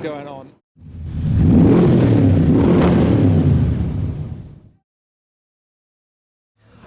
going on.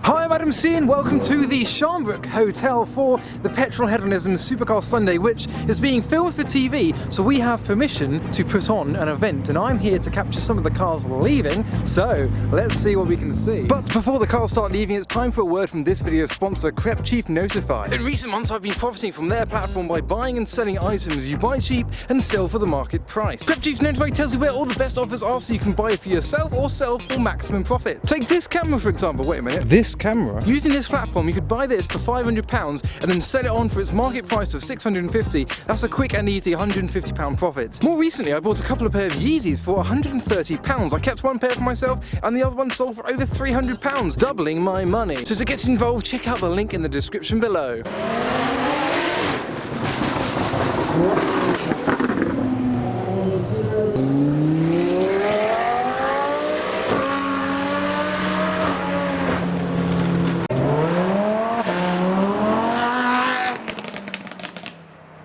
Hi, I'm Adam C and welcome to the Sharnbrook Hotel for the Petrol Hedonism Supercar Sunday, which is being filmed for TV, so we have permission to put on an event, and I'm here to capture some of the cars leaving, so let's see what we can see. But before the cars start leaving, it's time for a word from this video's sponsor, Crep Chief Notify. In recent months, I've been profiting from their platform by buying and selling items you buy cheap and sell for the market price. Crep Chief Notify tells you where all the best offers are so you can buy for yourself or sell for maximum profit. Take this camera for example. Wait a minute. This camera? Using this platform, you could buy this for £500 and then sell it on for its market price of £650. That's a quick and easy £150 profit. More recently, I bought a couple of pair of Yeezys for £130. I kept one pair for myself and the other one sold for over £300, doubling my money. So to get involved, check out the link in the description below.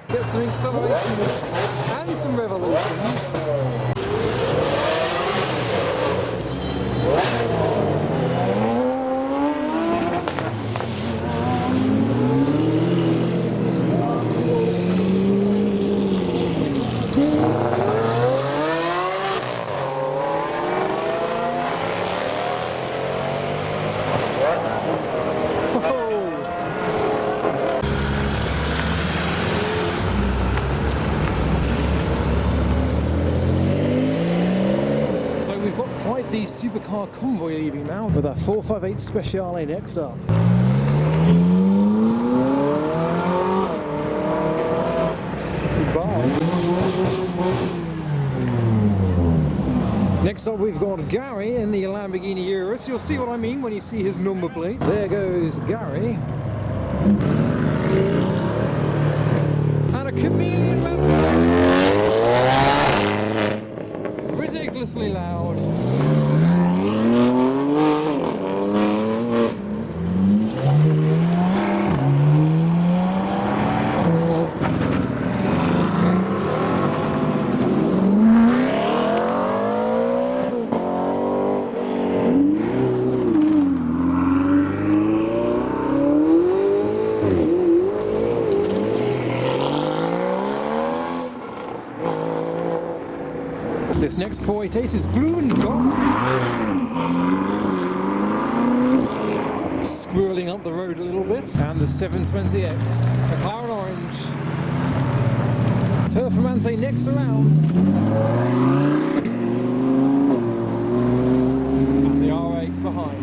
Get some accelerations and some revolutions. So we've got quite the supercar convoy leaving now with our 458 Speciale next up. Goodbye. Next up we've got Gary in the Lamborghini Urus. You'll see what I mean when you see his number plate. There goes Gary. And a chameleon lap. Ridiculously loud. This next 488 is blue and gold. Squirreling up the road a little bit. And the 720X, McLaren orange. Performante next around. And the R8 behind.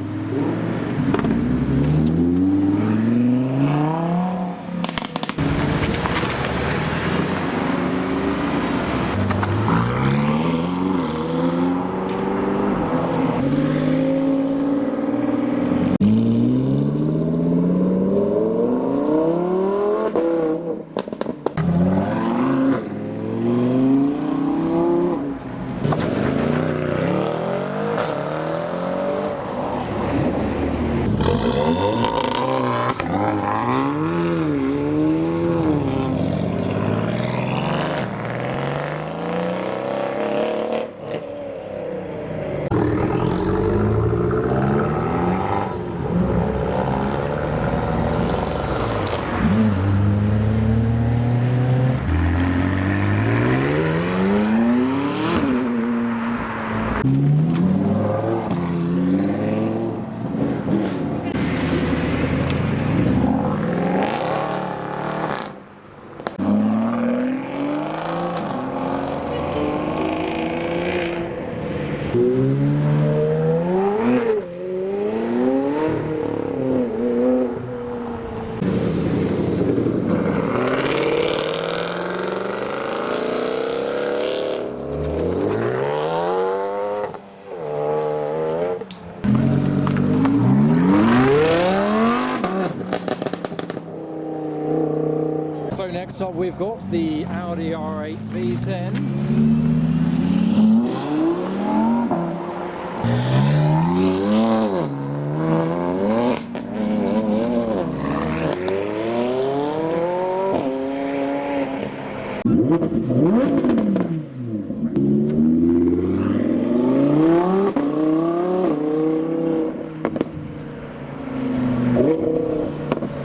So next up we've got the Audi R8 V10.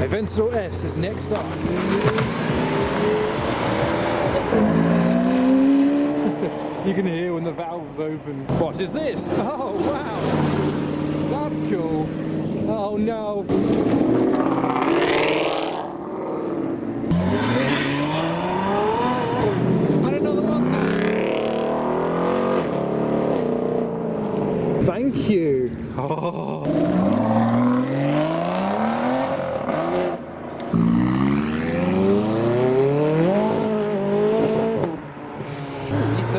Aventador S is next up. You can hear when the valves open. What is this? Oh wow! That's cool. Oh no! And another Mustang! Thank you! Oh.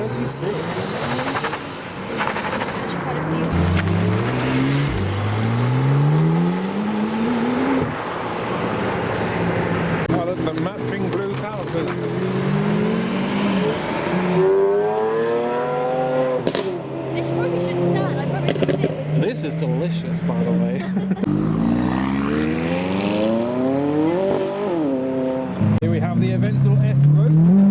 36. Actually, quite a few. Oh, look, the matching blue calipers. This probably shouldn't stand. I probably should sit. This is delicious, by the way. Here we have the Aventador S Roadster.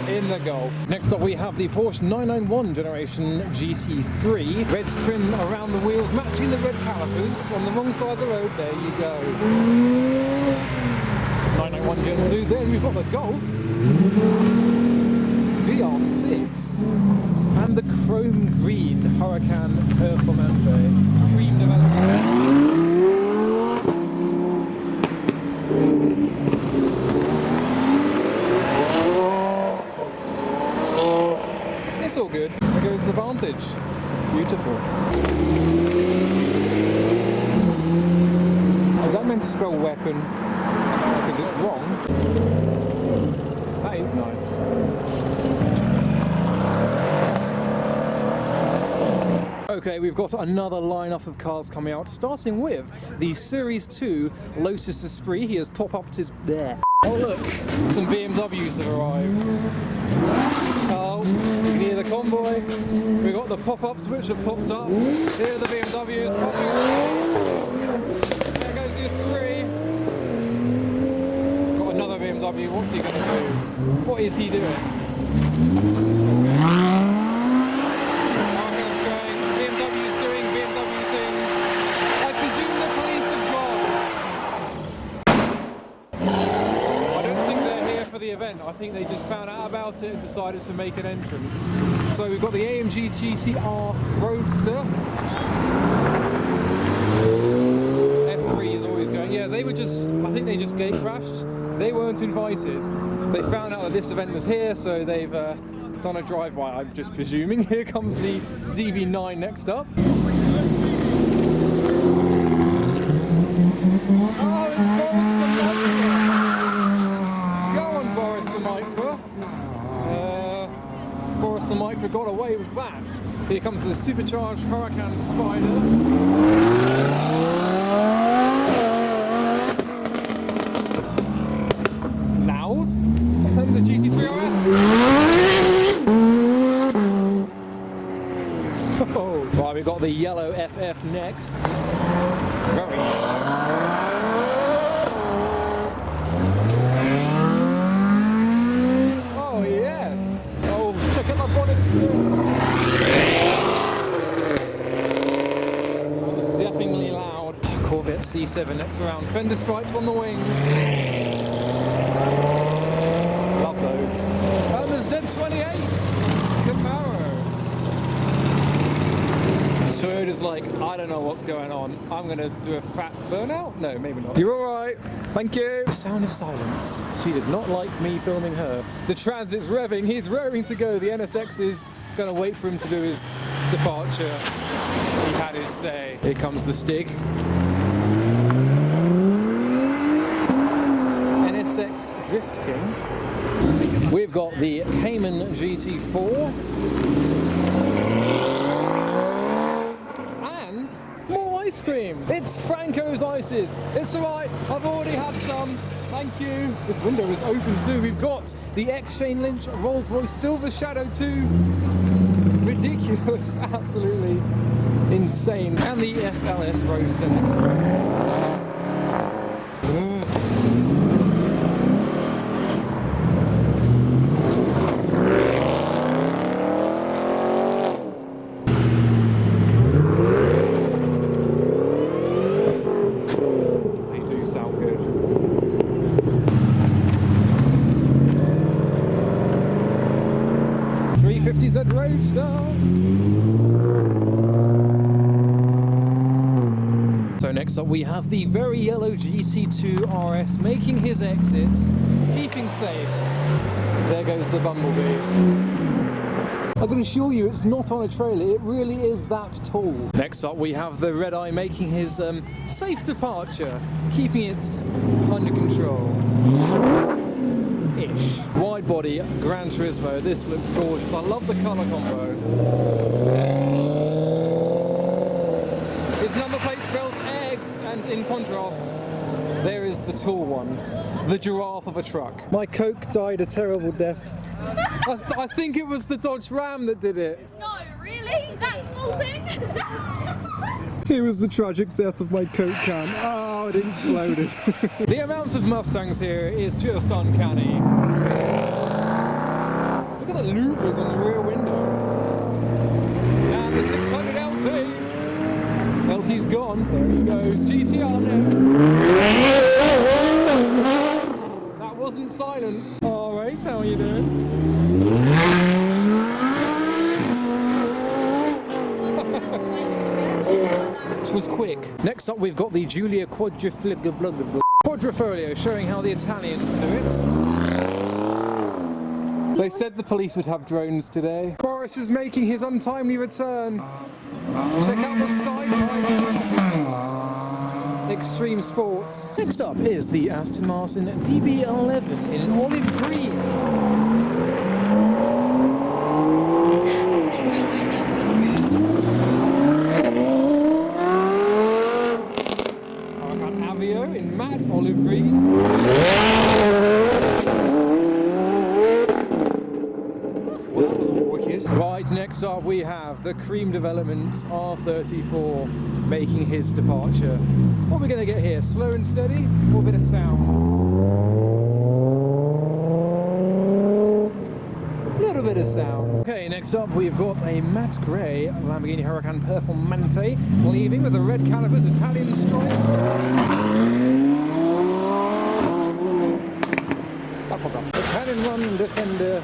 In the Golf. Next up we have the Porsche 991 generation GT3. Red trim around the wheels, matching the red calipers on the wrong side of the road. There you go. 991 Gen 2. Then we've got the Golf VR6 and the chrome green Huracan Performante. Cream development. It's all good. There goes the Vantage. Beautiful. Is that meant to spell weapon? Because it's wrong. That is nice. Okay, we've got another lineup of cars coming out, starting with the Series 2 Lotus Esprit. He has pop-upped his... there. Oh look, some BMWs have arrived. Oh, you can hear the convoy. We've got the pop-ups which have popped up. Here are the BMWs popping up. There goes the Esprit. Got another BMW. What's he going to do? What is he doing? Huracan's going. BMW's doing BMW things. I presume the police have gone. I don't think they're here for the event. I think they just found out about it and decided to make an entrance. So we've got the AMG GTR Roadster. S3 is always going. Yeah, they were just, I think they just gate crashed. They weren't invited. They found out that this event was here, so they've done a drive-by, I'm just presuming. Here comes the DB9 next up. Oh, it's Boris the Micra! Go on, Boris the Micra! Boris the Micra got away with that. Here comes the supercharged Huracan Spider. And the GT3 RS. Oh. Right, we've got the yellow FF next. Very Oh yes. Oh, check out my bonnet. It's deafeningly loud. Corvette C7 next around. Fender stripes on the wings. And the Z28 Camaro. Toyota's like, I don't know what's going on. I'm gonna do a fat burnout? No, maybe not. You're alright. Thank you. The sound of silence. She did not like me filming her. The Transit's revving. He's raring to go. The NSX is gonna wait for him to do his departure. He had his say. Here comes the Stig. NSX Drift King. We've got the Cayman GT4 and more ice cream. It's Franco's Ices. It's alright, I've already had some. Thank you. This window is open too. We've got the X-Shane Lynch Rolls-Royce Silver Shadow 2. Ridiculous, absolutely insane. And the SLS Roadster next round. 350Z Roadster. So next up we have the very yellow GT2 RS making his exit, keeping safe. There goes the Bumblebee. I can assure you it's not on a trailer, it really is that tall. Next up we have the Red Eye making his safe departure, keeping it under control. Ish. Wide body, Gran Turismo, this looks gorgeous. I love the colour combo. His number plate spells eggs, and in contrast, there is the tall one, the giraffe of a truck. My Coke died a terrible death. I think it was the Dodge Ram that did it. No, really? That small thing? Here was the tragic death of my Coke can. Oh, it exploded. The amount of Mustangs here is just uncanny. Look at the louvers on the rear window. And the 600 LT. LT's gone. There he goes. GTR next. That wasn't silent. Alright, how are you doing? It was quick. Next up we've got the Giulia Quadrifoglio showing how the Italians do it. They said the police would have drones today. Boris is making his untimely return. Check out the sidelights. Extreme Sports. Next up is the Aston Martin DB11 in olive green. Avio in matte olive green. Well, that was all wicked. Right, next up we have the Cream Developments R34 making his departure. What are we going to get here? Slow and steady or a bit of sounds? Little bit of sounds. Okay, next up we've got a matte grey Lamborghini Huracan Performante leaving with the red calipers, Italian stripes. The Cannon Run Defender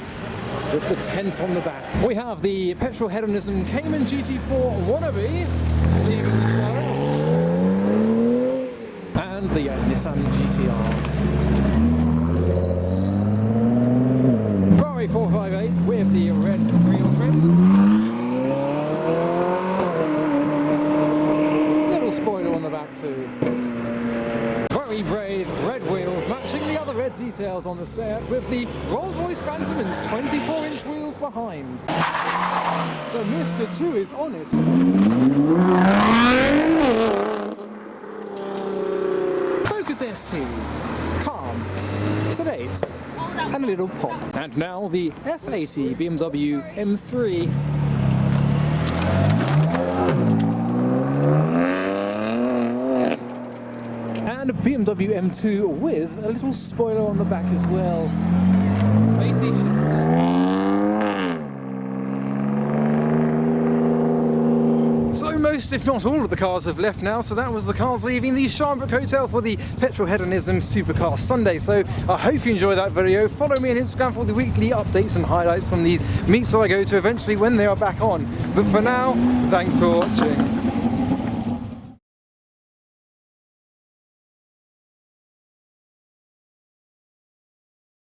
with the tent on the back. We have the petrol hedonism Cayman GT4 wannabe leaving the show. And the Nissan GTR. Ferrari 458 with the red wheel trims. Little spoiler on the back too. Very brave red wheels matching the other red details on the set with the Rolls-Royce Phantom's 24-inch wheels behind. The Mr. 2 is on it. Focus ST. Calm. Sedate. And a little pop. And now the F80 BMW M3. And a BMW M2 with a little spoiler on the back as well. AC shits there. So most, if not all of the cars have left now, so that was the cars leaving the Sharnbrook Hotel for the Petrol Hedonism Supercar Sunday. So I hope you enjoyed that video. Follow me on Instagram for the weekly updates and highlights from these meets that I go to eventually when they are back on. But for now, thanks for watching.